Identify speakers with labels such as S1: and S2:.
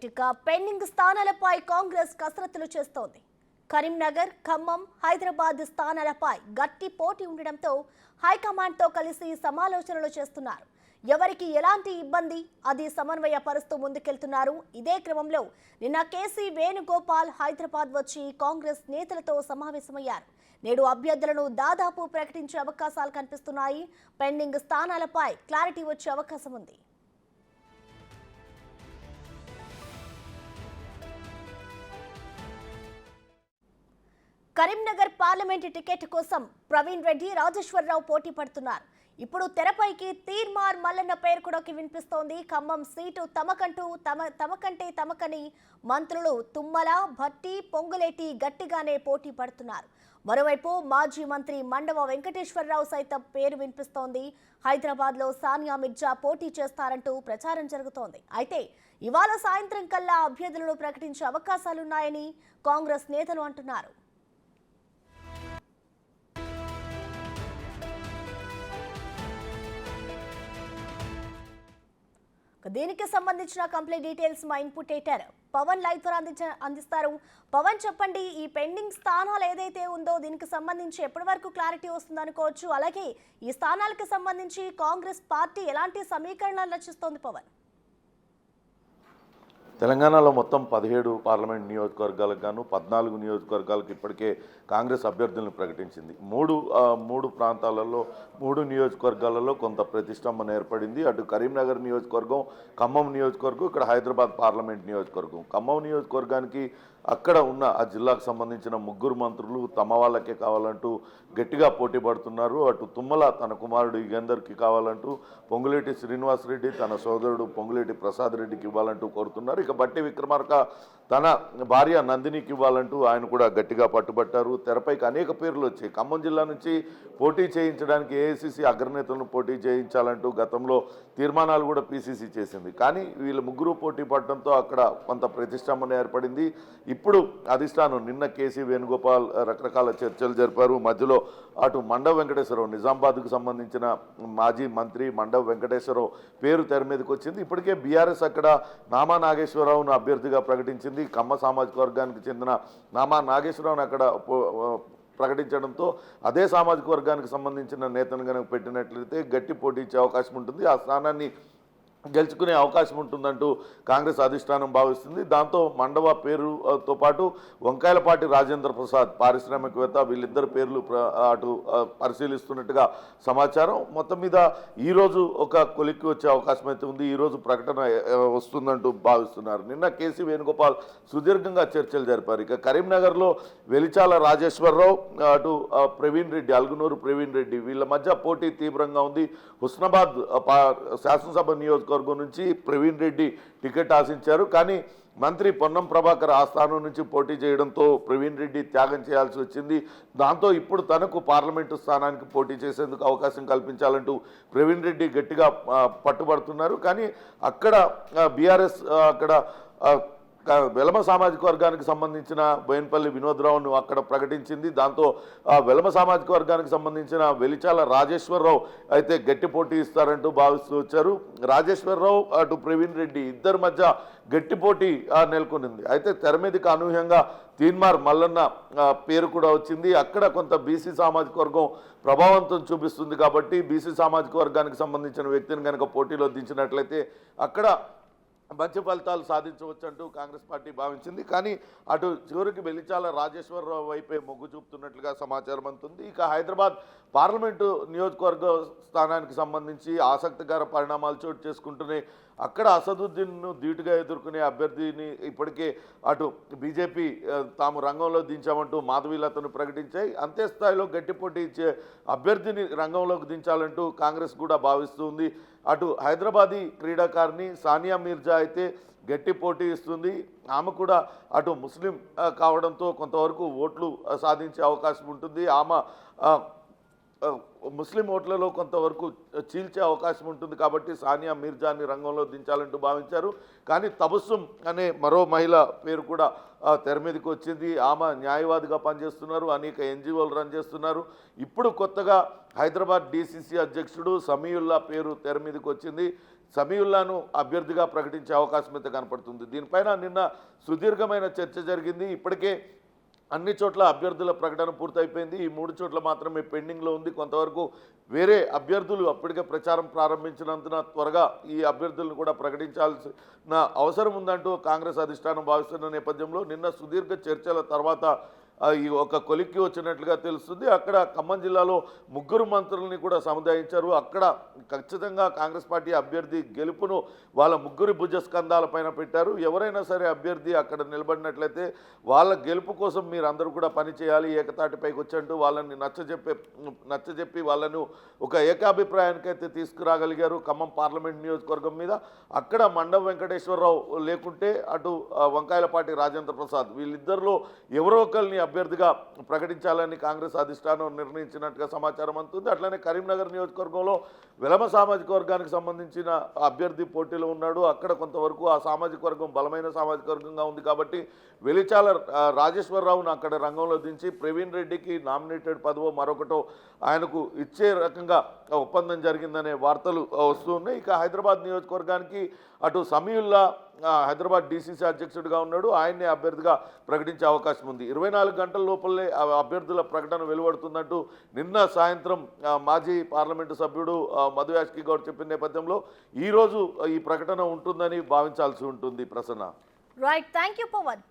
S1: ఇక పెండింగ్ స్థానాలపై కాంగ్రెస్ కసరత్తులు చేస్తోంది. కరీంనగర్, ఖమ్మం, హైదరాబాద్ స్థానాలపై గట్టి పోటీ ఉండడంతో హైకమాండ్తో కలిసి సమాలోచనలు చేస్తున్నారు. ఎవరికి ఎలాంటి ఇబ్బంది అది సమన్వయపరుస్తూ ముందుకెళ్తున్నారు. ఇదే క్రమంలో నిన్న కేసీ వేణుగోపాల్ హైదరాబాద్ వచ్చి కాంగ్రెస్ నేతలతో సమావేశమయ్యారు. నేడు అభ్యర్థులను దాదాపు ప్రకటించే అవకాశాలు కనిపిస్తున్నాయి. పెండింగ్ స్థానాలపై క్లారిటీ వచ్చే అవకాశం ఉంది. కరీంనగర్ పార్లమెంటు టికెట్ కోసం ప్రవీణ్ రెడ్డి, రాజేశ్వరరావు పోటీ పడుతున్నారు. ఇప్పుడు తెరపైకి తీర్మార్ మల్లన్న పేరు కూడా వినిపిస్తోంది. ఖమ్మం సీటు తమకంటే తమకని మంత్రులు తుమ్మల, భట్టి, పొంగులేటి గట్టిగానే పోటీ పడుతున్నారు. మరోవైపు మాజీ మంత్రి మండవ వెంకటేశ్వరరావు సైతం పేరు వినిపిస్తోంది. హైదరాబాద్లో సానియా మిర్జా పోటీ చేస్తారంటూ ప్రచారం జరుగుతోంది. అయితే ఇవాళ సాయంత్రం కల్లా అభ్యర్థులను ప్రకటించే అవకాశాలున్నాయని కాంగ్రెస్ నేతలు అంటున్నారు. దీనికి సంబంధించిన కంప్లీట్ డీటెయిల్స్ మా ఇన్పుట్ ఎడిటర్ పవన్ లైవ్ ద్వారా అందిస్తారు. పవన్, చెప్పండి, ఈ పెండింగ్ స్థానాలు ఏదైతే ఉందో దీనికి సంబంధించి ఎప్పటి వరకు క్లారిటీ వస్తుంది అనుకోవచ్చు? అలాగే ఈ స్థానాలకు సంబంధించి కాంగ్రెస్ పార్టీ ఎలాంటి సమీకరణాలు రచిస్తోంది? పవన్,
S2: తెలంగాణలో మొత్తం 17 పార్లమెంట్ నియోజకవర్గాలకు గాను 14 నియోజకవర్గాలకు ఇప్పటికే కాంగ్రెస్ అభ్యర్థులను ప్రకటించింది. మూడు ప్రాంతాలలో 3 నియోజకవర్గాలలో కొంత ప్రతిష్టంభన ఏర్పడింది. అటు కరీంనగర్ నియోజకవర్గం, ఖమ్మం నియోజకవర్గం, ఇక్కడ హైదరాబాద్ పార్లమెంట్ నియోజకవర్గం. ఖమ్మం నియోజకవర్గానికి అక్కడ ఉన్న ఆ జిల్లాకు సంబంధించిన 3 మంత్రులు తమ వాళ్ళకే కావాలంటూ గట్టిగా పోటీ పడుతున్నారు. అటు తుమ్మల తన కుమారుడు యుగంధర్కి కావాలంటూ, పొంగులేటి శ్రీనివాసరెడ్డి తన సోదరుడు పొంగులేటి ప్రసాద్ రెడ్డికి ఇవ్వాలంటూ కోరుతున్నారు. ఇక బట్టి విక్రమార్క తన భార్య నందినికి ఇవ్వాలంటూ ఆయన కూడా గట్టిగా పట్టుబట్టారు. తెరపైకి అనేక పేర్లు వచ్చాయి. ఖమ్మం జిల్లా నుంచి పోటీ చేయించడానికి ఏఐసిసి అగ్రనేతలను పోటీ చేయించాలంటూ గతంలో తీర్మానాలు కూడా పిసిసి చేసింది. కానీ వీళ్ళు 3 పోటీ పడడంతో అక్కడ కొంత ప్రతిష్టంభన ఏర్పడింది. ఇప్పుడు అధిష్టానం నిన్న కేసీ వేణుగోపాల్ రకరకాల చర్చలు జరిపారు. మధ్యలో అటు మండవ వెంకటేశ్వరరావు, నిజామాబాద్కు సంబంధించిన మాజీ మంత్రి మండవ వెంకటేశ్వరరావు పేరు తెర మీదకి వచ్చింది. ఇప్పటికే బీఆర్ఎస్ అక్కడ నామా నాగేశ్వరరావును అభ్యర్థిగా ప్రకటించింది. కమ్మ సామాజిక వర్గానికి చెందిన నామా నాగేశ్వరరావును అక్కడ ప్రకటించడంతో అదే సామాజిక వర్గానికి సంబంధించిన నేతను కనుక పెట్టినట్లయితే గట్టి పోటీ ఇచ్చే అవకాశం ఉంటుంది. ఆ స్థానాన్ని గెలుచుకునే అవకాశం ఉంటుందంటూ కాంగ్రెస్ అధిష్టానం భావిస్తుంది. దాంతో మండవ పేరుతో పాటు వంకాయలపాటి రాజేంద్ర ప్రసాద్ పారిశ్రామికవేత్త, వీళ్ళిద్దరు పేర్లు అటు పరిశీలిస్తున్నట్టుగా సమాచారం. మొత్తం మీద ఈరోజు ఒక కొలిక్కి వచ్చే అవకాశం అయితే ఉంది. ఈరోజు ప్రకటన వస్తుందంటూ భావిస్తున్నారు. నిన్న కేసీ వేణుగోపాల్ సుదీర్ఘంగా చర్చలు జరిపారు. ఇక కరీంనగర్లో వెలిచాల రాజేశ్వరరావు, అటు ప్రవీణ్ రెడ్డి, అల్గునూరు ప్రవీణ్ రెడ్డి, వీళ్ళ మధ్య పోటీ తీవ్రంగా ఉంది. హుస్నాబాద్ శాసనసభ నియోజకవర్గం నుంచి ప్రవీణ్ రెడ్డి టికెట్ ఆశించారు. కానీ మంత్రి పొన్నం ప్రభాకర్ ఆ స్థానం నుంచి పోటీ చేయడంతో ప్రవీణ్ రెడ్డి త్యాగం చేయాల్సి వచ్చింది. దాంతో ఇప్పుడు తనకు పార్లమెంటు స్థానానికి పోటీ చేసేందుకు అవకాశం కల్పించాలంటూ ప్రవీణ్ రెడ్డి గట్టిగా పట్టుబడుతున్నారు. కానీ అక్కడ బీఆర్ఎస్ అక్కడ వెలమ సామాజిక వర్గానికి సంబంధించిన బోయినపల్లి వినోద్రావును అక్కడ ప్రకటించింది. దాంతో వెలమ సామాజిక వర్గానికి సంబంధించిన వెలిచాల రాజేశ్వరరావు అయితే గట్టి పోటీ ఇస్తారంటూ భావిస్తూ వచ్చారు. రాజేశ్వరరావు అటు ప్రవీణ్ రెడ్డి ఇద్దరి మధ్య గట్టి పోటీ నెలకొనింది. అయితే తెర మీదకి అనూహ్యంగా తీన్మార్ మల్లన్న పేరు కూడా వచ్చింది. అక్కడ కొంత బీసీ సామాజిక వర్గం ప్రభావంతం చూపిస్తుంది. కాబట్టి బీసీ సామాజిక వర్గానికి సంబంధించిన వ్యక్తిని కనుక పోటీలో దించినట్లయితే అక్కడ మంచి ఫలితాలు సాధించవచ్చు అంటూ కాంగ్రెస్ పార్టీ భావించింది. కానీ అటు చివరికి వెలిచాల రాజేశ్వరరావు వైపే మొగ్గు చూపుతున్నట్లుగా సమాచారం అందుతుంది. ఇక హైదరాబాద్ పార్లమెంటు నియోజకవర్గ స్థానానికి సంబంధించి ఆసక్తికర పరిణామాలు చోటు చేసుకుంటూనే అక్కడ అసదుద్దీన్ను ధీటుగా ఎదుర్కొనే అభ్యర్థిని ఇప్పటికే అటు బీజేపీ తాము రంగంలో దించామంటూ మాధవీలతను ప్రకటించాయి. అంతే స్థాయిలో గట్టి పోటీ ఇచ్చే అభ్యర్థిని రంగంలోకి దించాలంటూ కాంగ్రెస్ కూడా భావిస్తుంది. అటు హైదరాబాదీ క్రీడాకారిణి సానియా మిర్జా అయితే గట్టి పోటీ ఇస్తుంది. ఆమె కూడా అటు ముస్లిం కావడంతో కొంతవరకు ఓట్లు సాధించే అవకాశం ఉంటుంది. ఆమె ముస్లిం ఓట్లలో కొంతవరకు చీల్చే అవకాశం ఉంటుంది. కాబట్టి సానియా మిర్జాని రంగంలో దించాలంటూ భావించారు. కానీ తబస్సుమ్ అనే మరో మహిళ పేరు కూడా తెర మీదకి వచ్చింది. ఆమె న్యాయవాదిగా పనిచేస్తున్నారు, అనేక ఎన్జిఓలు రన్ చేస్తున్నారు. ఇప్పుడు కొత్తగా హైదరాబాద్ డీసీసీ అధ్యక్షుడు సమీయుల్లా పేరు తెర మీదకి వచ్చింది. సమీవుల్లాను అభ్యర్థిగా ప్రకటించే అవకాశం అయితే కనపడుతుంది. దీనిపైన నిన్న సుదీర్ఘమైన చర్చ జరిగింది. ఇప్పటికే అన్ని చోట్ల అభ్యర్థుల ప్రకటన పూర్తయిపోయింది. ఈ 3 చోట్ల మాత్రమే పెండింగ్లో ఉంది. కొంతవరకు వేరే అభ్యర్థులు అప్పటికే ప్రచారం ప్రారంభించినందున త్వరగా ఈ అభ్యర్థులను కూడా ప్రకటించాల్సిన అవసరం ఉందంటూ కాంగ్రెస్ అధిష్టానం భావిస్తున్న నేపథ్యంలో నిన్న సుదీర్ఘ చర్చల తర్వాత ఈ ఒక కొలిక్కి వచ్చినట్లుగా తెలుస్తుంది. అక్కడ ఖమ్మం జిల్లాలో 3 మంత్రులని కూడా సముదాయించారు. అక్కడ ఖచ్చితంగా కాంగ్రెస్ పార్టీ అభ్యర్థి గెలుపును వాళ్ళ 3 భుజస్కంధాలపైన పెట్టారు. ఎవరైనా సరే అభ్యర్థి అక్కడ నిలబడినట్లయితే వాళ్ళ గెలుపు కోసం మీరందరూ కూడా పనిచేయాలి, ఏకతాటిపైకి వచ్చంటూ వాళ్ళని నచ్చజెప్పి వాళ్ళను ఒక ఏకాభిప్రాయానికైతే తీసుకురాగలిగారు ఖమ్మం పార్లమెంట్ నియోజకవర్గం మీద. అక్కడ మండం వెంకటేశ్వరరావు లేకుంటే అటు వంకాయలపాటి రాజేంద్ర ప్రసాద్ వీళ్ళిద్దరిలో ఎవరో ఒకరిని అభ్యర్థిగా ప్రకటించాలని కాంగ్రెస్ అధిష్టానం నిర్ణయించినట్టుగా సమాచారం అందుతుంది. అట్లనే కరీంనగర్ నియోజకవర్గంలో వెలమ సామాజిక వర్గానికి సంబంధించిన అభ్యర్థి పోటీలో ఉన్నాడు. అక్కడ కొంతవరకు ఆ సామాజిక వర్గం బలమైన సామాజిక వర్గంగా ఉంది కాబట్టి వెలిచాల రాజేశ్వరరావును అక్కడ రంగంలో దించి ప్రవీణ్ రెడ్డికి నామినేటెడ్ పదవో మరొకటో ఆయనకు ఇచ్చే రకంగా ఒప్పందం జరిగిందనే వార్తలు వస్తున్నాయి. ఇక హైదరాబాద్ నియోజకవర్గానికి అటు సమీవుల్లా హైదరాబాద్ డీసీసీ అధ్యక్షుడిగా ఉన్నాడు. ఆయన్నే అభ్యర్థిగా ప్రకటించే అవకాశం ఉంది. 24 గంటల లోపలే అభ్యర్థుల ప్రకటన వెలువడుతుందంటూ నిన్న సాయంత్రం మాజీ పార్లమెంటు సభ్యుడు మధు యాష్కి గౌడ్ చెప్పిన నేపథ్యంలో ఈరోజు ఈ ప్రకటన ఉంటుందని భావించాల్సి ఉంటుంది. Prasanna.
S1: Right, thank you Pawan.